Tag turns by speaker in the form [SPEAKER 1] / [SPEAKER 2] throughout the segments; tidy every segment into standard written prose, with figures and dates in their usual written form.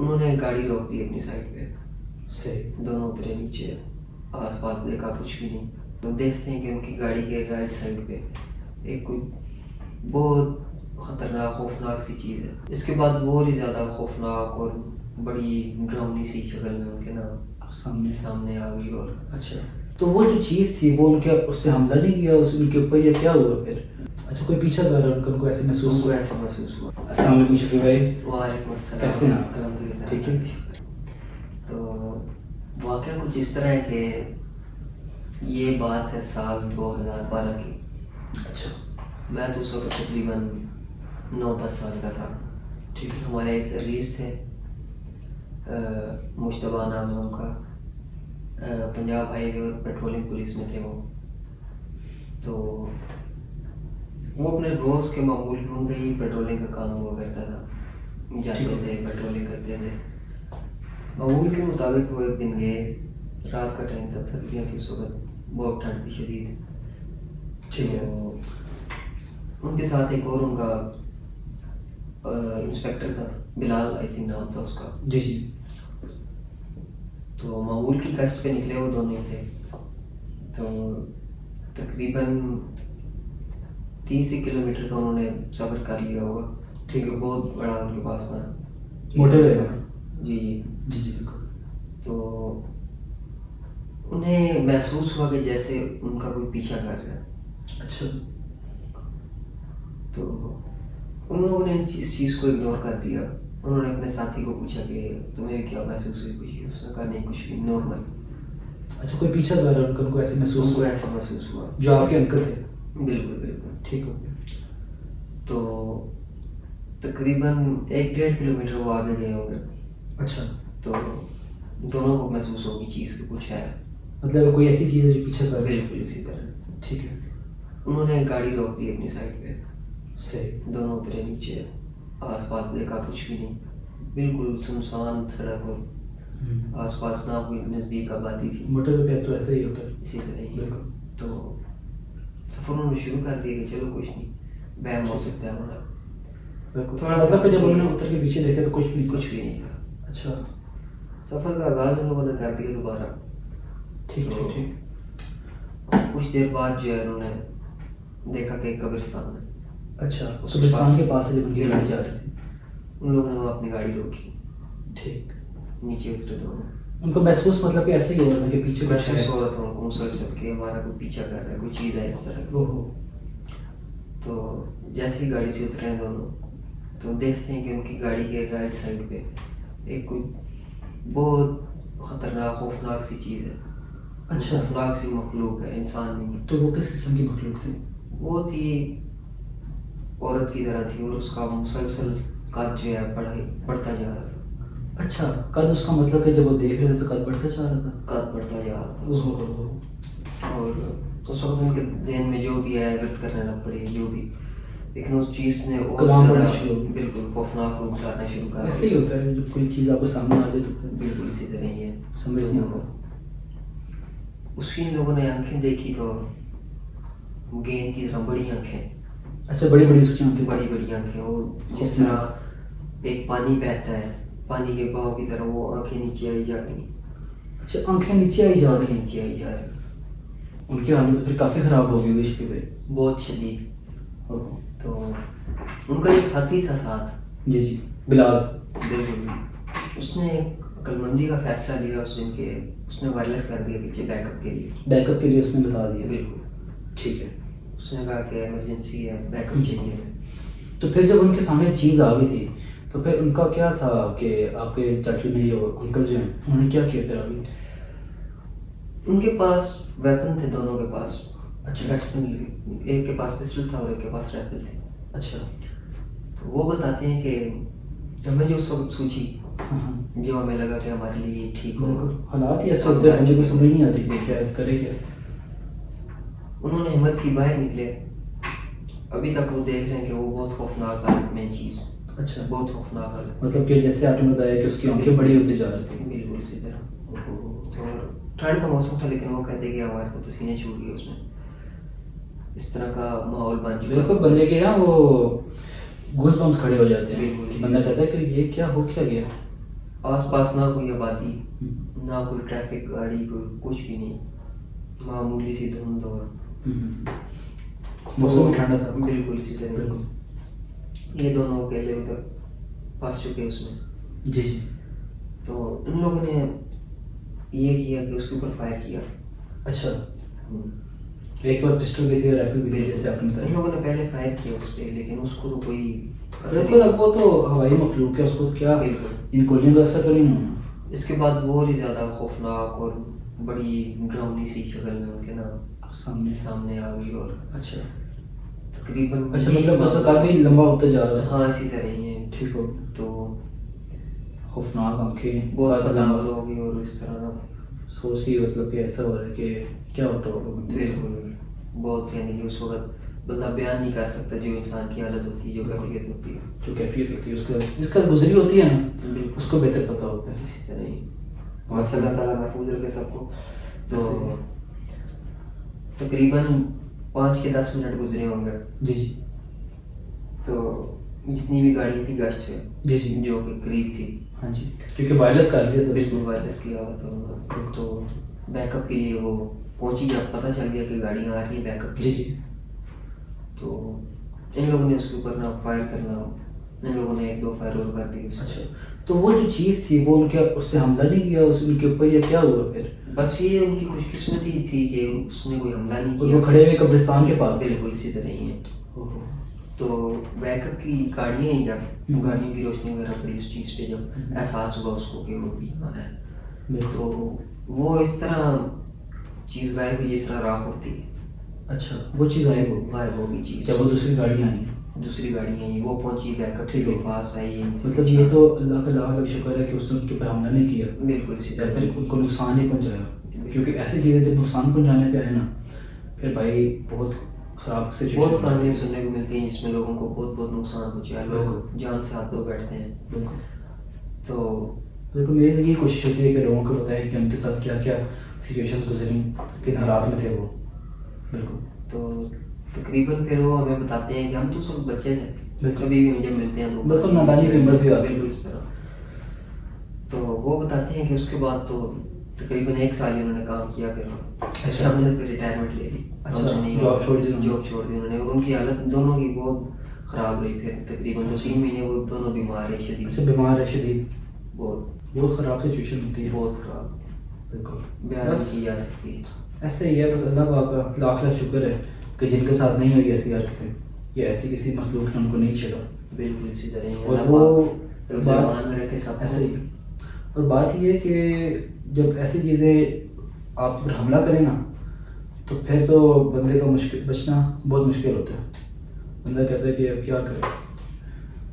[SPEAKER 1] انہوں نے گاڑی روک دی اپنی سائڈ پہ،
[SPEAKER 2] صحیح.
[SPEAKER 1] دونوں اترے نیچے، آس پاس دیکھا کچھ بھی نہیں. تو دیکھتے ہیں کہ ان کی گاڑی کے رائٹ سائڈ پہ ایک کوئی بہت خطرناک خوفناک سی چیز ہے. اس کے بعد اور ہی زیادہ خوفناک اور بڑی ڈراؤنی سی شکل میں ان کے نام سامنے آ گئی. اور
[SPEAKER 2] اچھا، تو وہ جو چیز تھی وہ ان کے اس سے حملہ نہیں کیا ان کے اوپر، یا کیا ہوا پھر؟ اچھا، کوئی پیچھا کر رہا ان کو ایسے محسوس ہوا؟
[SPEAKER 1] ایسا محسوس ہوا.
[SPEAKER 2] السلام علیکم شفیع بھائی.
[SPEAKER 1] وعلیکم السلام.
[SPEAKER 2] کیسے ہیں آپ؟
[SPEAKER 1] الحمدللہ.
[SPEAKER 2] ٹھیک ہے.
[SPEAKER 1] تو واقعہ کچھ اس طرح ہے کہ یہ بات ہے سال 2012 کی.
[SPEAKER 2] اچھا.
[SPEAKER 1] میں تو اس وقت تقریباً 9-10 سال کا تھا.
[SPEAKER 2] ٹھیک ہے.
[SPEAKER 1] ہمارے ایک عزیز تھے، مشتبہ نام ہے ان کا، پنجاب ہائی وے اور پیٹرولنگ پولیس میں تھے وہ. تو وہ اپنے روز کے معمول میں ان کا ہی پیٹرولنگ کا کام ہوا کرتا تھا. جاتے تھے پیٹرولنگ کرتے تھے. معمول کے مطابق وہ ایک دن گئے، رات کا ٹائم تھا، سردیاں تھی اس وقت، بہت ٹھنڈ تھی شدید.
[SPEAKER 2] ٹھیک ہے.
[SPEAKER 1] ان کے ساتھ ایک اور ان کا انسپیکٹر تھا، بلال آئی تھنک نام تھا اس کا.
[SPEAKER 2] جی جی.
[SPEAKER 1] تو معمول کی گشت پہ نکلے وہ دونوں ہی تھے. تو تقریباً 30 کلومیٹر کا انہوں نے سفر کر لیا ہوگا، کیونکہ بہت بڑا ان کے پاس تھا
[SPEAKER 2] موٹر وے.
[SPEAKER 1] جی
[SPEAKER 2] جی جی بالکل.
[SPEAKER 1] تو انہیں محسوس ہوا کہ جیسے ان کا کوئی پیچھا کر رہا ہے.
[SPEAKER 2] اچھا.
[SPEAKER 1] تو ان لوگوں نے اس چیز کو اگنور کر دیا. انہوں نے اپنے ساتھی کو پوچھا کہ تمہیں کیا محسوس ہوئی کچھ؟ اس نے کہا نہیں کچھ بھی، نارمل.
[SPEAKER 2] اچھا، کوئی پیچھا کر رہا ہے ان کو ایسے محسوس ہوا؟
[SPEAKER 1] ایسا محسوس ہوا.
[SPEAKER 2] جو آپ کے انکل تھے؟
[SPEAKER 1] بالکل بالکل.
[SPEAKER 2] ٹھیک ہو گیا.
[SPEAKER 1] تو تقریباً 1-1.5 کلومیٹر وہ آگے گئے ہوں گے.
[SPEAKER 2] اچھا.
[SPEAKER 1] تو دونوں کو محسوس ہوگی چیز کہ کچھ ہے،
[SPEAKER 2] مطلب کوئی ایسی چیز ہے جو پیچھے کر رہی ہے.
[SPEAKER 1] بالکل اسی طرح.
[SPEAKER 2] ٹھیک ہے.
[SPEAKER 1] انہوں نے گاڑی روک دی اپنی سائڈ پہ.
[SPEAKER 2] صحیح.
[SPEAKER 1] دونوں اترے نیچے، آس پاس دیکھا کچھ بھی نہیں، بالکل سنسان سڑک اور آس پاس نہ کوئی نزدیک آبادی تھی.
[SPEAKER 2] موٹر وے پہ تو ایسا ہی ہوتا ہے.
[SPEAKER 1] اسی طرح ہی.
[SPEAKER 2] بالکل.
[SPEAKER 1] تو سفر انہوں نے شروع کر دیا کہ چلو کچھ نہیں، بہم ہو سکتا ہے ہمارا.
[SPEAKER 2] تھوڑا سا جب انہوں نے اتر کے پیچھے دیکھا تو کچھ
[SPEAKER 1] بھی نہیں تھا.
[SPEAKER 2] اچھا.
[SPEAKER 1] سفر کا آغاز ان لوگوں نے کر دیا دوبارہ.
[SPEAKER 2] ٹھیک ٹھیک ٹھیک.
[SPEAKER 1] کچھ دیر بعد جو ہے انہوں نے دیکھا کہ قبرستان ہے.
[SPEAKER 2] اچھا، قبرستان کے پاس سے جب ان کی گاڑی جا رہی تھی،
[SPEAKER 1] ان لوگوں نے وہ اپنی گاڑی روکی.
[SPEAKER 2] ٹھیک.
[SPEAKER 1] نیچے اترے دونوں.
[SPEAKER 2] ان کو محسوس مطلب کہ ایسے ہی ہو رہا تھا کہ پیچھے
[SPEAKER 1] محسوس ہو رہا تھا ان کو مسلسل کہ ہمارا کوئی پیچھا کر رہا ہے، کوئی چیز ہے اس طرح کی. تو جیسے ہی گاڑی سے اترے ہیں دونوں، تو دیکھتے ہیں کہ ان کی گاڑی کے رائٹ سائڈ پہ ایک کوئی بہت خطرناک خوفناک سی چیز ہے.
[SPEAKER 2] اچھا.
[SPEAKER 1] خوفناک سی مخلوق ہے، انسان نہیں.
[SPEAKER 2] تو وہ کس قسم کی مخلوق تھی؟
[SPEAKER 1] وہ تھی عورت کی طرح تھی، اور اس کا مسلسل قد جو ہے بڑھتا جا رہا تھا.
[SPEAKER 2] اچھا، قد اس کا مطلب کہ جب وہ دیکھ رہے تھے تو قد بڑھتا جا رہا تھا؟
[SPEAKER 1] قد بڑھتا جا رہا تھا. اور اس وقت ان کے ذہن میں جو بھی آیا ورد کرنے لگ پڑی جو بھی، لیکن اس چیز نے اور زیادہ بالکل خوفناک روپ دھارنا شروع کر دیا.
[SPEAKER 2] ایسے ہی ہوتا ہے جب کوئی چیز آپ کو سامنے آ جائے تو
[SPEAKER 1] بالکل اسی طرح ہی ہے،
[SPEAKER 2] سمجھ نہیں آتا.
[SPEAKER 1] اس کی لوگوں نے آنکھیں دیکھی تو گیند کی طرح بڑی آنکھیں.
[SPEAKER 2] اچھا، بڑی بڑی اس کی آنکھیں؟
[SPEAKER 1] بڑی بڑی آنکھیں. اور جس طرح ایک پانی بہتا ہے، پانی کے بہاؤ کی طرح وہ آنکھیں نیچے آئی جا رہی.
[SPEAKER 2] اچھا، آنکھیں نیچے آئی جا رہی؟
[SPEAKER 1] نیچے آئی جا رہی.
[SPEAKER 2] ان کی حالت پھر کافی خراب ہو گئی شفیع بھائی.
[SPEAKER 1] بہت شدید. تو ان کا جو ساتھی تھا ساتھ،
[SPEAKER 2] جی جی، بلال،
[SPEAKER 1] بالکل، اس نے عقل مندی کا فیصلہ لیا اس دن کے، اس نے وائرلیس کر دیا پیچھے بیک اپ کے لیے.
[SPEAKER 2] بیک اپ کے لیے اس نے بتا دیا؟
[SPEAKER 1] بالکل.
[SPEAKER 2] ٹھیک ہے.
[SPEAKER 1] اس نے کہا کہ ایمرجنسی ہے، بیک اپ چاہیے.
[SPEAKER 2] تو پھر جب ان کے سامنے چیز آ گئی تھی تو پھر ان کا کیا تھا کہ آپ کے چاچو نے یا انکل جو ہیں انہوں نے کیا کیا پھر آگے؟
[SPEAKER 1] ان کے پاس ویپن تھے دونوں کے پاس.
[SPEAKER 2] اچھا.
[SPEAKER 1] ایک کے پاس پسٹل تھا اور ایک کے پاس رائفل تھی.
[SPEAKER 2] اچھا.
[SPEAKER 1] تو وہ بتاتے ہیں کہ ہمیں جو اس وقت سوچی، جو ہمیں لگا کہ ہمارے لیے ٹھیک ہو،
[SPEAKER 2] حالات ہی ایسے ہوتے ہیں، مجھے کوئی سمجھ نہیں آتی کہ کیا کرے کیا.
[SPEAKER 1] انہوں نے ہمت کی باہر نکلے. ابھی تک وہ دیکھ رہے ہیں کہ وہ بہت خوفناک حالت میں چیز.
[SPEAKER 2] اچھا،
[SPEAKER 1] بہت خوفناک حالت.
[SPEAKER 2] مطلب کہ جیسے آپ نے بتایا کہ اس کی آنکھیں بڑی ہوتی جا رہی تھیں.
[SPEAKER 1] بالکل اسی طرح. اور ٹھنڈ کا موسم تھا، لیکن وہ کہتے کہ ہمارے کو پسینے چھوٹ گئے. اس میں اس طرح کا ماحول بن چکا.
[SPEAKER 2] بالکل، بندے کے وہ گوز بمس کھڑے ہو جاتے ہیں.
[SPEAKER 1] بالکل.
[SPEAKER 2] بندہ کہتا ہے کہ یہ کیا ہو کیا گیا.
[SPEAKER 1] آس پاس نہ کوئی آبادی، نہ کوئی ٹریفک گاڑی، کوئی کچھ بھی نہیں، معمولی سی دھند، اور
[SPEAKER 2] موسم ٹھنڈا تھا
[SPEAKER 1] بالکل اسی طرح.
[SPEAKER 2] بالکل.
[SPEAKER 1] یہ دونوں اکیلے ادھر پھنس چکے اس میں.
[SPEAKER 2] جی جی.
[SPEAKER 1] تو ان لوگوں نے یہ کیا کہ اس کے اوپر فائر کیا.
[SPEAKER 2] اچھا. ایک بار پسٹل بھی تھی اور رائفل بھی تھی جیسے آپ نے
[SPEAKER 1] ان
[SPEAKER 2] بتایا.
[SPEAKER 1] لوگوں نے پہلے فائر کیا اس پہ، لیکن اس کو تو کوئی
[SPEAKER 2] بالکل. اب وہ تو ہوائی مخلوق ہے، اس کو کیا ان گولیوں کا اثر تو نہیں ہونا.
[SPEAKER 1] اس کے بعد وہ ہی زیادہ خوفناک اور بڑی ڈراؤنی سی شکل میں ان کے نام سامنے آ گئی. اور
[SPEAKER 2] اچھا
[SPEAKER 1] تقریباً
[SPEAKER 2] اچھا مطلب اس کا کافی لمبا ہوتا جا رہا ہے.
[SPEAKER 1] ہاں اسی طرح ہی ہے.
[SPEAKER 2] ٹھیک ہو.
[SPEAKER 1] تو
[SPEAKER 2] خوفناک آنکھیں
[SPEAKER 1] بہت تداور ہو گئی، اور اس طرح
[SPEAKER 2] سوچ کی مطلب کہ ایسا ہو رہا ہے کہ کیا ہوتا ہوگا.
[SPEAKER 1] بالکل بہت، یعنی کہ اس وقت بندہ بیان نہیں کر سکتا جو انسان کی حالت ہوتی ہے، جو کیفیت ہوتی ہے،
[SPEAKER 2] جو کیفیت ہوتی ہے اس کا، جس کا گزری ہوتی ہے نا
[SPEAKER 1] بالکل
[SPEAKER 2] اس کو بہتر پتہ ہوتا ہے.
[SPEAKER 1] اسی طرح ہی. بس اللہ تعالیٰ محفوظ رکھے سب کو. تو تقریباً 5 کے 10 منٹ گزرے ہوں گے.
[SPEAKER 2] جی جی.
[SPEAKER 1] تو جتنی بھی گاڑی تھی گشت سے
[SPEAKER 2] جی جی
[SPEAKER 1] جو کہ قریب تھی،
[SPEAKER 2] ہاں جی کیونکہ وائرلیس کر دیا تھا.
[SPEAKER 1] بالکل وائرس کیا ہوا تھا. تو بیک اپ کے لیے وہ پہنچی، جب پتہ چل گیا کہ گاڑیاں آ رہی ہیں بیک اپ کے
[SPEAKER 2] جی
[SPEAKER 1] لیے،
[SPEAKER 2] جی.
[SPEAKER 1] تو ان لوگوں نے اس کے اوپر نہ فائر کرنا، ان لوگوں نے 1-2 فائر اور کر دی.
[SPEAKER 2] اچھا تو وہ جو چیز تھی وہ ان کے اس سے حملہ نہیں کیا اس ان کے اوپر، یا کیا ہوا پھر؟
[SPEAKER 1] بس یہ ان کی خوش قسمتی تھی کہ اس نے کوئی حملہ نہیں
[SPEAKER 2] اور
[SPEAKER 1] کیا.
[SPEAKER 2] وہ کھڑے ہوئے قبرستان کے پاس تھے.
[SPEAKER 1] بالکل اسی طرح ہی ہے. تو بیک اپ کی گاڑیاں ہی، جب گاڑیوں کی روشنی وغیرہ پڑی اس چیز پہ، جب احساس ہوا اس کو کہ وہ بھی یہاں ہے، تو وہ اس طرح چیز غائب ہوئی جس طرح راہ ہوتی ہے.
[SPEAKER 2] اچھا وہ چیز
[SPEAKER 1] غائب ہو گئی چیز.
[SPEAKER 2] جب وہ دوسری گاڑیاں آئیں.
[SPEAKER 1] دوسری گاڑیاں آئیں، وہ پہنچی بیک اپ کے پاس آئی.
[SPEAKER 2] مطلب یہ تو اللہ کا لاکھ شکر ہے کہ اس نے ان کے اوپر حملہ نہیں کیا.
[SPEAKER 1] بالکل اسی طرح.
[SPEAKER 2] پھر ان کو نقصان نہیں پہنچایا، کیونکہ ایسی چیزیں جب نقصان پہنچانے پہ آئے نا پھر بھائی بہت خراب سچویشن.
[SPEAKER 1] بہت کہانیاں سننے کو ملتی ہیں جس میں لوگوں کو بہت بہت نقصان پہنچا ہے، لوگ جان سے ہاتھ دھو بیٹھتے ہیں. تو
[SPEAKER 2] بالکل میری یہی کوشش ہوتی ہے کہ لوگوں کو بتائیں کہ ان کے ساتھ کیا کیا سچویشنز گزری، کن حالات میں تھے وہ. بالکل.
[SPEAKER 1] تو تقریباً پھر وہ ہمیں بتاتے ہیں کہ ہم تو سب بچے تھے، کبھی بھی جب ملتے ہیں
[SPEAKER 2] بالکل نادانی کی عمر تھی.
[SPEAKER 1] بالکل اس طرح. تو وہ بتاتے ہیں کہ اس کے بعد تو تقریباً 1 سال انہوں نے کام کیا. پھر ہم نے پھر ریٹائرمنٹ لے لی.
[SPEAKER 2] جاب چھوڑ دی
[SPEAKER 1] انہوں نے، اور ان کی حالت دونوں کی بہت خراب رہی. پھر تقریباً 2-3 مہینے وہ دونوں بیمار رہے شدید.
[SPEAKER 2] اچھا بیمار ہے شدید.
[SPEAKER 1] بہت
[SPEAKER 2] خراب سچویشن ہوتی ہے.
[SPEAKER 1] بہت خراب.
[SPEAKER 2] بالکل
[SPEAKER 1] بیان نہیں کی جا سکتی.
[SPEAKER 2] ایسے ہی ہے. بس اللہ پاک کا لاکھ لاکھ شکر ہے کہ جن کے ساتھ نہیں ہوئی ایسی حرکتیں، یا ایسی کسی مخلوق نے ان کو نہیں چھیڑا.
[SPEAKER 1] بالکل اسی طرح ہی.
[SPEAKER 2] اور وہ
[SPEAKER 1] بات میں رکھے سب
[SPEAKER 2] ایسے ہی. اور بات یہ ہے کہ جب ایسی چیزیں آپ کے اوپر حملہ کریں نا تو پھر تو بندے کا بچنا بہت مشکل ہوتا ہے. بندہ کہتا ہے کہ اب کیا کرے.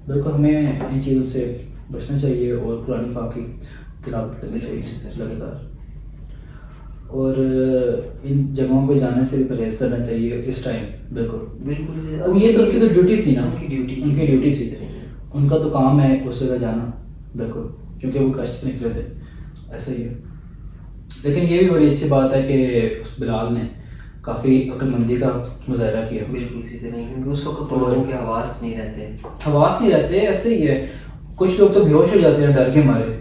[SPEAKER 2] بالکل ہمیں ان چیزوں سے بچنا چاہیے اور قرآن پاک کی تلاوت کرنی چاہیے لگاتار، اور ان جگہوں پہ جانے سے بھی پرہیز کرنا چاہیے اس ٹائم. بالکل. اب یہ تو ان کی تو ڈیوٹی تھی نا، ان کی ڈیوٹی تھی، ان کا تو کام ہے اس جگہ جانا. بالکل کیونکہ وہ کشت نکلے تھے. ایسا ہی ہے. لیکن یہ بھی بڑی اچھی بات ہے کہ اس بلال نے کافی عقل مندی کا مظاہرہ کیا.
[SPEAKER 1] بالکل اسی طرح، کیونکہ اس وقت تو لوگوں کے حواس نہیں رہتے.
[SPEAKER 2] ایسے ہی ہے. کچھ لوگ تو بے ہوش ہو جاتے ہیں ڈر کے مارے.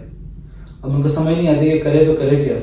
[SPEAKER 2] اب ان کو سمجھ نہیں آتی کہ کرے تو کرے کیا.